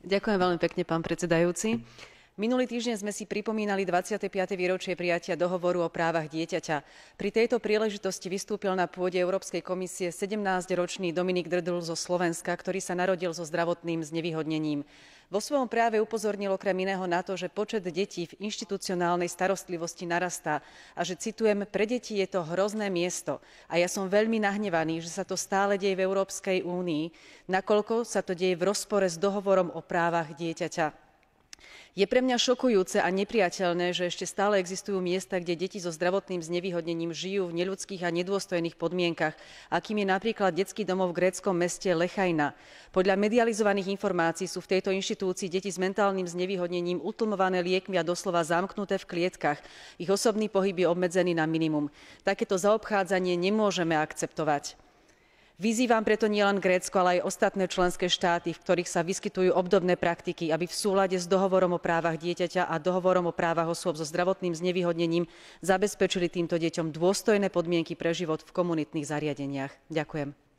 Ďakujem veľmi pekne, pán predsedajúci. Minulý týždeň sme si pripomínali 25. výročie prijatia dohovoru o právach dieťaťa. Pri tejto príležitosti vystúpil na pôde Európskej komisie 17-ročný Dominik Drdul zo Slovenska, ktorý sa narodil so zdravotným znevýhodnením. Vo svojom práve upozornil okrem iného na to, že počet detí v inštitucionálnej starostlivosti narastá a že, citujem, pre deti je to hrozné miesto. A ja som veľmi nahnevaný, že sa to stále deje v Európskej únii, nakoľko sa to deje v rozpore s dohovorom o právach dieťaťa. Je pre mňa šokujúce a neprijateľné, že ešte stále existujú miesta, kde deti so zdravotným znevýhodnením žijú v neľudských a nedôstojných podmienkach, akým je napríklad detský domov v gréckom meste Lechaina. Podľa medializovaných informácií sú v tejto inštitúcii deti s mentálnym znevýhodnením utlmované liekmi a doslova zamknuté v klietkach. Ich osobný pohyb je obmedzený na minimum. Takéto zaobchádzanie nemôžeme akceptovať. Vyzývam preto nielen Grécko, ale aj ostatné členské štáty, v ktorých sa vyskytujú obdobné praktiky, aby v súlade s dohovorom o právach dieťaťa a dohovorom o právach osôb so zdravotným znevýhodnením zabezpečili týmto deťom dôstojné podmienky pre život v komunitných zariadeniach. Ďakujem.